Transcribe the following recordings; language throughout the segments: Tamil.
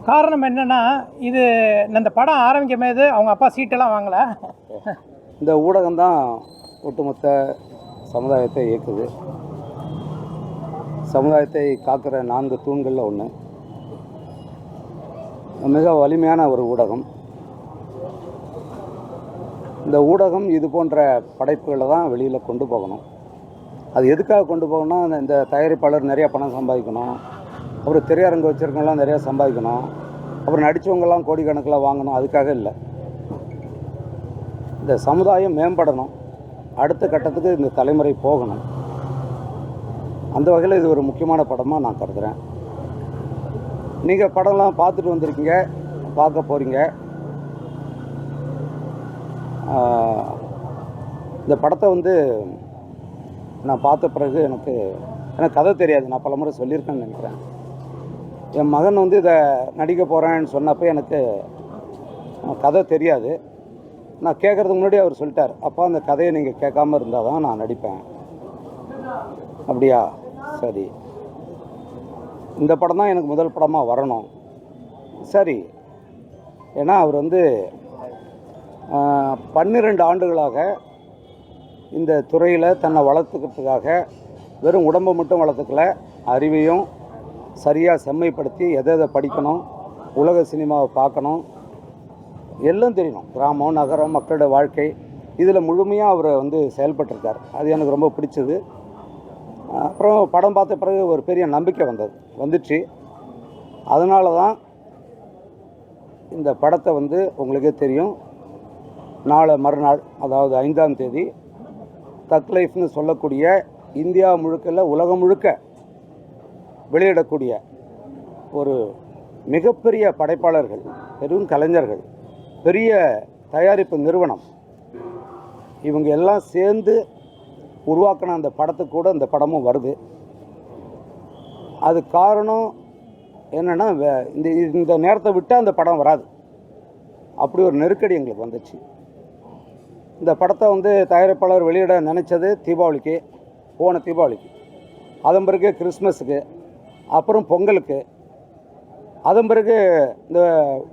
காரணம் என்னென்னா, இது இந்த படம் ஆரம்பிக்கும் போது அவங்க அப்பா சீட்டெல்லாம் வாங்கலை. இந்த ஊடகம்தான் ஒட்டுமொத்த சமுதாயத்தை இயக்குது. சமுதாயத்தை காக்கிற 4 தூண்களில் ஒன்று. மிக வலிமையான ஒரு ஊடகம். இந்த ஊடகம் இது போன்ற படைப்புகளை தான் வெளியில் கொண்டு போகணும். அது எதுக்காக கொண்டு போகணும்னா, இந்த தயாரிப்பாளர் நிறையா பணம் சம்பாதிக்கணும், அப்புறம் திரையரங்கு வச்சுருக்கவங்களாம் நிறையா சம்பாதிக்கணும், அப்புறம் நடித்தவங்கெல்லாம் கோடிக்கணக்கில் வாங்கணும், அதுக்காக இல்லை. இந்த சமுதாயம் மேம்படணும், அடுத்த கட்டத்துக்கு இந்த தலைமுறை போகணும். அந்த வகையில் இது ஒரு முக்கியமான படமாக நான் கருதுகிறேன். நீங்கள் படம்லாம் பார்த்துட்டு வந்திருக்கீங்க, பார்க்க போகிறீங்க. இந்த படத்தை நான் பார்த்த பிறகு எனக்கு கதை தெரியாது. நான் பல முறை சொல்லியிருக்கேன்னு நினைக்கிறேன். என் மகன் இதை நடிக்க போகிறேன்னு சொன்னப்போ எனக்கு கதை தெரியாது. நான் கேட்குறதுக்கு முன்னாடி அவர் சொல்லிட்டார், அப்பா அந்த கதையை நீங்கள் கேட்காம இருந்தால் தான் நான் நடிப்பேன். அப்படியா, சரி. இந்த படம் தான் எனக்கு முதல் படமாக வரணும். சரி, ஏன்னா அவர் 12 ஆண்டுகளாக இந்த துறையில் தன்னை வளர்த்துக்கிறதுக்காக வெறும் உடம்பை மட்டும் வளர்த்துக்கல, அறிவையும் சரியாக செம்மைப்படுத்தி எதை படிக்கணும், உலக சினிமாவை பார்க்கணும், எல்லாம் தெரியணும். கிராமம், நகரம், மக்களோட வாழ்க்கை, இதில் முழுமையாக அவர் செயல்பட்டிருக்கார். அது எனக்கு ரொம்ப பிடிச்சது. அப்புறம் படம் பார்த்த பிறகு ஒரு பெரிய நம்பிக்கை வந்துச்சு. அதனால தான் இந்த படத்தை உங்களுக்கே தெரியும், நாளை மறுநாள், அதாவது 5ஆம் தேதி தக் லைஃப்னு சொல்லக்கூடிய இந்தியா முழுக்க, உலகம் முழுக்க வெளியிடக்கூடிய ஒரு மிகப்பெரிய படைப்பாளர்கள், பெரும் கலைஞர்கள், பெரிய தயாரிப்பு நிறுவனம், இவங்க எல்லாம் சேர்ந்து உருவாக்கின அந்த படத்துக்கு கூட இந்த படமும் வருது. அது காரணம் என்னென்னா, இந்த நேரத்தை விட்டால் அந்த படம் வராது. அப்படி ஒரு நெருக்கடி எங்களுக்கு வந்துச்சு. இந்த படத்தை தயாரிப்பாளர் வெளியிட நினச்சது தீபாவளிக்கு, போன தீபாவளிக்கு, அதன் பிறகு கிறிஸ்மஸுக்கு, அப்புறம் பொங்கலுக்கு, அதன் பிறகு இந்த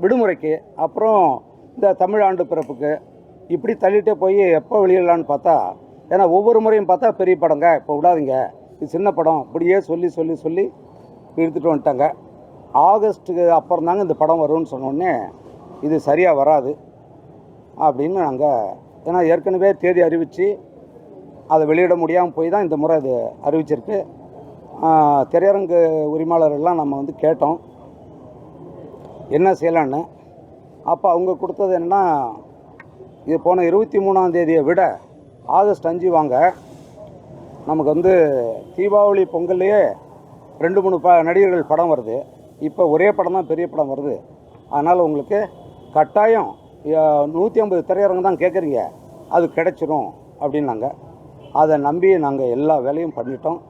விடுமுறைக்கு, அப்புறம் இந்த தமிழ் ஆண்டு பிறப்புக்கு, இப்படி தள்ளிகிட்டே போய் எப்போ வெளியிடலான்னு பார்த்தா, ஏன்னா ஒவ்வொரு முறையும் பார்த்தா பெரிய படங்க, இப்போ விடாதீங்க, இது சின்ன படம், இப்படியே சொல்லி சொல்லி சொல்லி எடுத்துகிட்டு வந்துட்டாங்க. ஆகஸ்ட்டுக்கு அப்புறம் தாங்க இந்த படம் வரும்னு சொன்னோடனே இது சரியாக வராது அப்படின்னு நாங்கள், ஏன்னா ஏற்கனவே தேதி அறிவித்து அதை வெளியிட முடியாமல் போய் தான் இந்த முறை அது அறிவிச்சிருக்கு. திரையரங்கு உரிமையாளர்கள்லாம் நம்ம கேட்டோம் என்ன செய்யலான்னு. அப்போ அவங்க கொடுத்தது என்னென்னா, இது போன 23ஆம் தேதியை விட ஆகஸ்ட் 5 வாங்க, நமக்கு தீபாவளி பொங்கல்லையே 2-3 நடிகர்கள் படம் வருது, இப்போ ஒரே படம் தான் பெரிய படம் வருது, அதனால் உங்களுக்கு கட்டாயம் 150 திரையரங்கு தான் கேட்குறீங்க, அது கிடைச்சிரும் அப்படின்னாங்க. அதை நம்பி நாங்கள் எல்லா வேலையும் பண்ணிட்டோம்.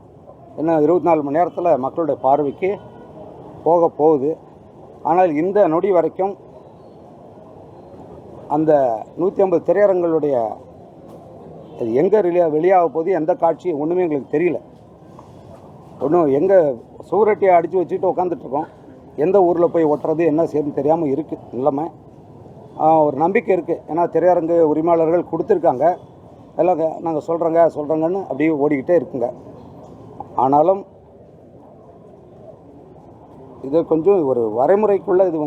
இன்னும் 24 மணி நேரத்தில் மக்களுடைய பார்வைக்கு போக போகுது. ஆனால் இந்த நொடி வரைக்கும் அந்த 150 திரையரங்களுடைய அது எங்கே வெளியாக போகுது, எந்த காட்சி ஒன்றுமே எங்களுக்கு தெரியல. ஒன்றும் எங்கே சூரட்டியை அடித்து வச்சுட்டு உட்காந்துட்ருக்கோம், எந்த ஊரில் போய் ஒட்டுறது என்ன செய்யணும்னு தெரியாமல் இருக்குது நிலைமை. ஒரு நம்பிக்கை இருக்குது, ஏன்னா திரையரங்கு உரிமையாளர்கள் கொடுத்துருக்காங்க, எல்லாம் நாங்கள் சொல்கிறோங்கன்னு அப்படியே ஓடிக்கிட்டே இருக்குங்க. ஆனாலும் இது கொஞ்சம் ஒரு வரைமுறைக்குள்ளே இது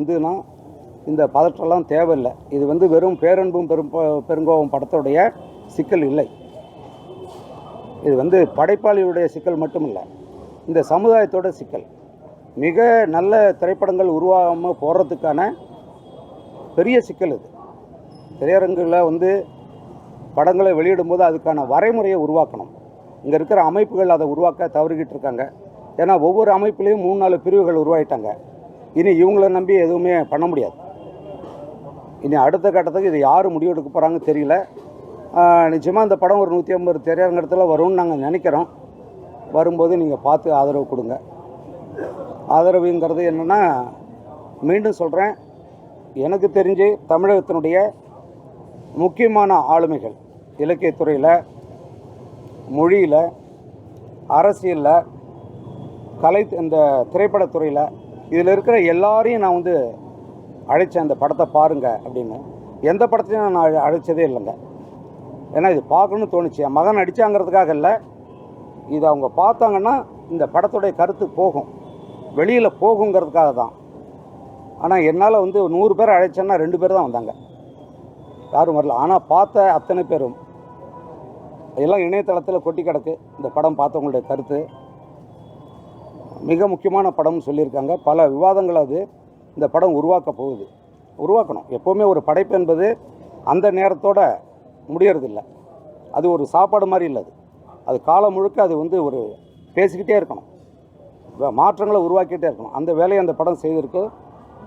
இந்த பதற்றம்லாம் தேவையில்லை. இது வெறும் பேரன்பும் பெருங்கோவம் படத்துடைய சிக்கல் இல்லை. இது படைப்பாளியுடைய சிக்கல் மட்டும் இல்லை, இந்த சமுதாயத்தோட சிக்கல். மிக நல்ல திரைப்படங்கள் உருவாகாமல் போகிறதுக்கான பெரிய சிக்கல் இது. திரையரங்கில் படங்களை வெளியிடும்போது அதுக்கான வரைமுறையை உருவாக்கணும். இங்கே இருக்கிற அமைப்புகள் அதை உருவாக்க தவறிக்கிட்டு இருக்காங்க. ஏன்னா ஒவ்வொரு அமைப்புலேயும் 3-4 பிரிவுகள் உருவாயிட்டாங்க. இனி இவங்கள நம்பி எதுவுமே பண்ண முடியாது. இனி அடுத்த கட்டத்துக்கு இது யார் முடிவெடுக்க போகிறாங்க தெரியல. நிச்சயமாக இந்த படம் ஒரு 150 திரையரங்கத்தில் வரும்னு நாங்கள் நினைக்கிறோம். வரும்போது நீங்கள் பார்த்து ஆதரவு கொடுங்க. ஆதரவுங்கிறது என்னென்னா, மீண்டும் சொல்கிறேன், எனக்கு தெரிஞ்சு தமிழகத்தினுடைய முக்கியமான ஆளுமைகள் இலக்கியத்துறையில், மொழியில், அரசியலில், இந்த திரைப்படத்துறையில் இதில் இருக்கிற எல்லாரையும் நான் வந்து அழைச்சேன், அந்த படத்தை பாருங்கள் அப்படின்னு. எந்த படத்தையும் நான் அழைச்சதே இல்லைங்க. ஏன்னா இது பார்க்கணுன்னு தோணுச்சு. என் மகன் நடித்தாங்கிறதுக்காக இல்லை, இது அவங்க பார்த்தாங்கன்னா இந்த படத்துடைய கருத்து போகும், வெளியில் போகுங்கிறதுக்காக தான். ஆனால் என்னால் வந்து 100 பேர் அழைச்சேன்னா 2 பேர் தான் வந்தாங்க, யாரும் வரல. ஆனால் பார்த்த அத்தனை பேரும் எல்லாம் இணையதளத்தில் கொட்டி கிடக்கு. இந்த படம் பார்த்தவங்களுடைய கருத்து மிக முக்கியமான படம்னு சொல்லியிருக்காங்க. பல விவாதங்கள் அது இந்த படம் உருவாக்க போகுது. உருவாக்கணும். எப்போவுமே ஒரு படைப்பு என்பது அந்த நேரத்தோட முடியறதில்லை. அது ஒரு சாப்பாடு மாதிரி இல்லை. அது காலம் முழுக்க அது வந்து ஒரு பேசிக்கிட்டே இருக்கணும், மாற்றங்களை உருவாக்கிட்டே இருக்கணும். அந்த வேலையை அந்த படம் செய்திருக்கு.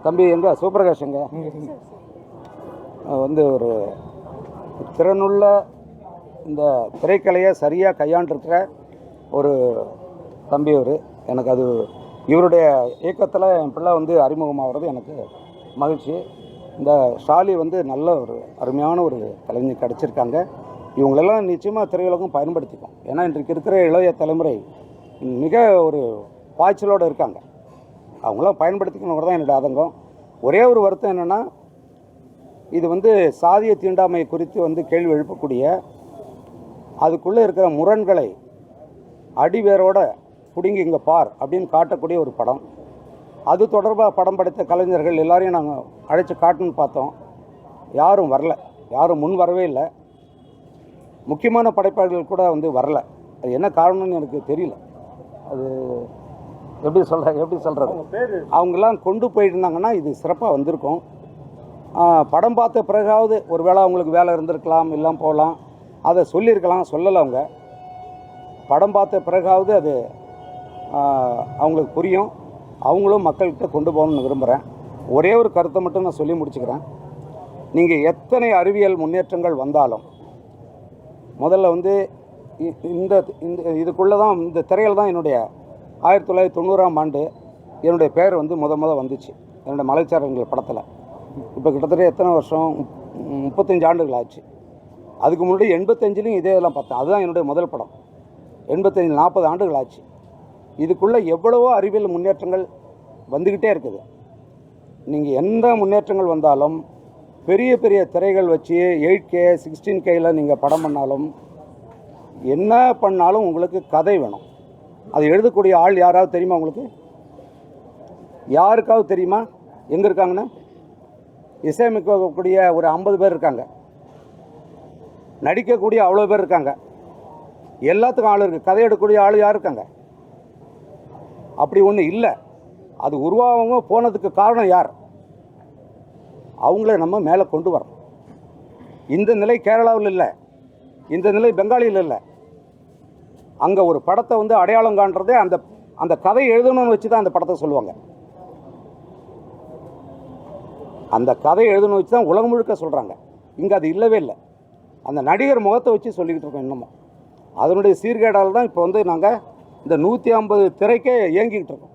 தம்பி எங்கே சிவபிரகாஷ் எங்க வந்து ஒரு திறனுள்ள இந்த திரைக்கலையை சரியாக கையாண்டிருக்கிற ஒரு தம்பி. அவர் எனக்கு அது இவருடைய இயக்கத்தில் என் பிள்ளை வந்து அறிமுகமாகிறது எனக்கு மகிழ்ச்சி. இந்த ஷாலி வந்து நல்ல ஒரு அருமையான ஒரு கலைஞர் கிடச்சிருக்காங்க. இவங்களெல்லாம் நிச்சயமாக திரையுலகம் பயன்படுத்திக்கும். ஏன்னா இன்றைக்கு இருக்கிற இளைய தலைமுறை மிக ஒரு பாய்ச்சலோடு இருக்காங்க. அவங்களாம் பயன்படுத்திக்கணுங்கிறது தான் என்னோடய ஆதங்கம். ஒரே ஒரு வருத்தம் என்னென்னா, இது வந்து சாதிய தீண்டாமை குறித்து வந்து கேள்வி எழுப்பக்கூடிய, அதுக்குள்ளே இருக்கிற முரண்களை அடிவேரோட பிடுங்கி இங்கே பார் அப்படின்னு காட்டக்கூடிய ஒரு படம். அது தொடர்பாக படம் படைத்த கலைஞர்கள் எல்லாரையும் நாங்கள் அழைச்சி காட்டணுன்னு பார்த்தோம். யாரும் வரல, யாரும் முன் வரவே இல்லை. முக்கியமான படைப்பாளர்கள் கூட வந்து வரல. அது என்ன காரணம்னு எனக்கு தெரியல. அது எப்படி சொல்கிறது, அவங்கெல்லாம் கொண்டு போயிருந்தாங்கன்னா இது சிறப்பாக வந்திருக்கும். படம் பார்த்த பிறகாவது ஒரு வேளை அவங்களுக்கு வேலை இருந்திருக்கலாம், இல்லாமல் போகலாம், அதை சொல்லியிருக்கலாம். சொல்லலை. அவங்க படம் பார்த்த பிறகாவது அது அவங்களுக்கு புரியும். அவங்களும் மக்கள்கிட்ட கொண்டு போகணுன்னு விரும்புகிறேன். ஒரே ஒரு கருத்தை மட்டும் நான் சொல்லி முடிச்சுக்கிறேன். நீங்கள் எத்தனை அறிவியல் முன்னேற்றங்கள் வந்தாலும் முதல்ல வந்து இந்த இதுக்குள்ளே தான், இந்த திரையில் தான் என்னுடைய 1990ஆம் ஆண்டு என்னுடைய பேர் வந்து முத வந்துச்சு என்னுடைய மலைச்சாரங்கள் படத்தில். இப்போ கிட்டத்தட்ட எத்தனை வருஷம், 35 ஆண்டுகள் ஆச்சு. அதுக்கு முன்னாடி 85லையும் இதே இதெல்லாம் பார்த்தேன். அதுதான் என்னுடைய முதல் படம். 85 40 ஆண்டுகள் ஆச்சு. இதுக்குள்ளே எவ்வளவோ அறிவியல் முன்னேற்றங்கள் வந்துக்கிட்டே இருக்குது. நீங்கள் எந்த முன்னேற்றங்கள் வந்தாலும், பெரிய பெரிய திரைகள் வச்சு 8K 16Kயில் நீங்கள் படம் பண்ணாலும், என்ன பண்ணாலும் உங்களுக்கு கதை வேணும். அது எழுதக்கூடிய ஆள் யாராவது தெரியுமா உங்களுக்கு? யாருக்காவது தெரியுமா எங்கே இருக்காங்கன்னு? இசையமைக்கக்கூடிய ஒரு 50 பேர் இருக்காங்க, நடிக்கக்கூடிய அவ்வளோ பேர் இருக்காங்க, எல்லாத்துக்கும் ஆள் இருக்குது. கதை எடுக்கக்கூடிய ஆள் யார் இருக்காங்க? அப்படி ஒன்று இல்லை. அது உருவாக போனதுக்கு காரணம் யார்? அவங்கள நம்ம மேலே கொண்டு வரணும். இந்த நிலை கேரளாவில் இல்லை, இந்த நிலை பெங்காலியில் இல்லை. அங்கே ஒரு படத்தை வந்து அடையாளம் காண்றதே அந்த கதை எழுதணும்னு வச்சு தான் அந்த படத்தை சொல்லுவாங்க. அந்த கதை எழுதணும்னு வச்சு தான் உலகம் முழுக்க சொல்கிறாங்க. இங்கே அது இல்லவே இல்லை. அந்த நடிகர் முகத்தை வச்சு சொல்லிக்கிட்டு இருக்கோம் இன்னமும். அதனுடைய சீர்கேடால் தான் இப்போ வந்து நாங்கள் இந்த 150 திரைக்கே இயங்கிக்கிட்டு இருக்கோம்.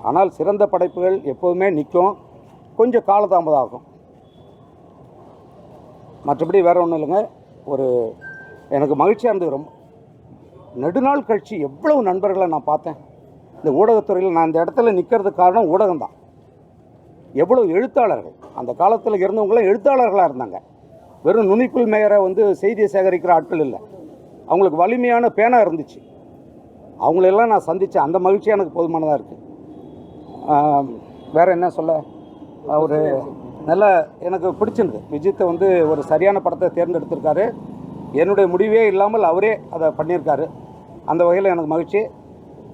ஆனால் சிறந்த படைப்புகள் எப்போதுமே நிற்கும், கொஞ்சம் காலதாமதம் ஆகும். மற்றபடி வேறு ஒன்றும் இல்லைங்க. ஒரு எனக்கு மகிழ்ச்சியாக இருந்தது. ரொம்ப நெடுநாள் கழிச்சு எவ்வளவு நண்பர்களை நான் பார்த்தேன் இந்த ஊடகத்துறையில். நான் இந்த இடத்துல நிற்கிறதுக்கு காரணம் ஊடகம் தான். எவ்வளோ எழுத்தாளர்கள், அந்த காலத்தில் இருந்தவங்களாம் எழுத்தாளர்களாக இருந்தாங்க. வெறும் நுனிப்புல் மேயரை வந்து செய்தியை சேகரிக்கிற ஆட்கள் இல்லை. அவங்களுக்கு வலிமையான பேனா இருந்துச்சு. அவங்களெல்லாம் நான் சந்தித்தேன். அந்த மகிழ்ச்சி எனக்கு போதுமானதாக இருக்குது. வேறு என்ன சொல்ல, ஒரு நல்ல எனக்கு பிடிச்சிருந்தது. விஜித்தை வந்து ஒரு சரியான படத்தை தேர்ந்தெடுத்திருக்காரு. என்னுடைய முடிவே இல்லாமல் அவரே அதை பண்ணியிருக்காரு. அந்த வகையில் எனக்கு மகிழ்ச்சி.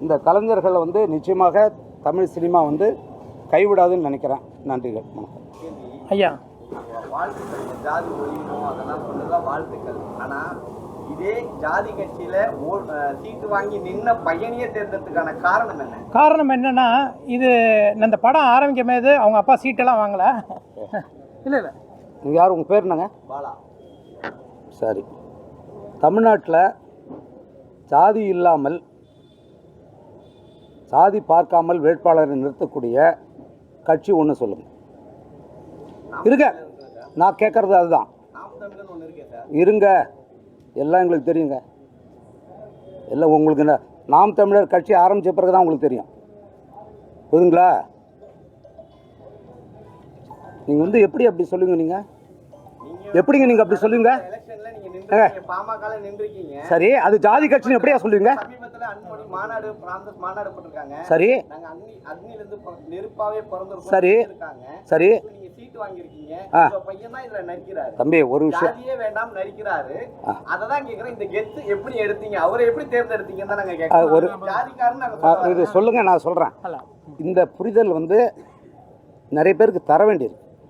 இந்த கலைஞர்களை வந்து நிச்சயமாக தமிழ் சினிமா வந்து கைவிடாதுன்னு நினைக்கிறேன். நன்றிகள், வணக்கம். ஐயா, வாழ்த்துக்கள். ஜாதி ஒழியணும் அதெல்லாம் சொன்னதான் வாழ்த்துக்கள். ஆனால் இதே ஜாதி கட்சியில் சீட்டு வாங்கி நின்ன பையனையே தேர்ந்ததுக்கான காரணம் என்ன? காரணம் என்னன்னா, இது இந்த படம் ஆரம்பிக்கும் போது அவங்க அப்பா சீட்டெல்லாம் வாங்கலை. இல்லை நீங்கள் யார்? உங்கள் பேர் என்னங்க? பாலா. சரி. தமிழ்நாட்டில் சாதி இல்லாமல், சாதி பார்க்காமல் வேட்பாளரை நிறுத்தக்கூடிய கட்சி ஒன்று சொல்லுங்கள். இருங்க, நான் கேட்குறது அதுதான். இருங்க, எல்லாம் எங்களுக்கு தெரியுங்க. எல்லாம் உங்களுக்கு நாம் தமிழர் கட்சி ஆரம்பித்த பிறகு தான் உங்களுக்கு தெரியும். போதுங்களா? நீங்கள் வந்து எப்படி அப்படி சொல்லுங்க? நீங்கள் எப்படிங்க நீங்கள் அப்படி சொல்லுங்க? எலெக்ஷன்ல நீங்க நின்றுக்கீங்க, பாமகல நின்றுக்கீங்க. சரி, அது ஜாதி கட்சின்னு எப்படியா சொல்லுவீங்க? சமீபத்துல அன்மொழி மாநாடு பிராந்தஸ் மாநாடு போட்டிருக்காங்க. சரி, நாங்க அக்னில இருந்து நெருப்பாவே பிறந்திருக்கோம் சரி இருக்காங்க. சரி. நீங்க சீட் வாங்கிருக்கீங்க. ஆ. உங்க பையன் தான் இதுல நடிக்கிறாரு. தம்பி ஒரு விஷயம், ஜாதியே வேண்டாம் நடிக்கிறாரு. அததான் கேக்குறேன். இந்த கெத்து எப்படி எடுத்தீங்க? அவரை எப்படி தேர்ந்தெடுத்தீங்கன்னு தான் நாங்க கேக்குறோம். ஜாதிக்காரன்னு நாங்க இது சொல்லுங்க, நான் சொல்கிறேன். அல்ல இந்த புரிதல் வந்து நிறைய பேருக்கு தர வேண்டியிருக்கு.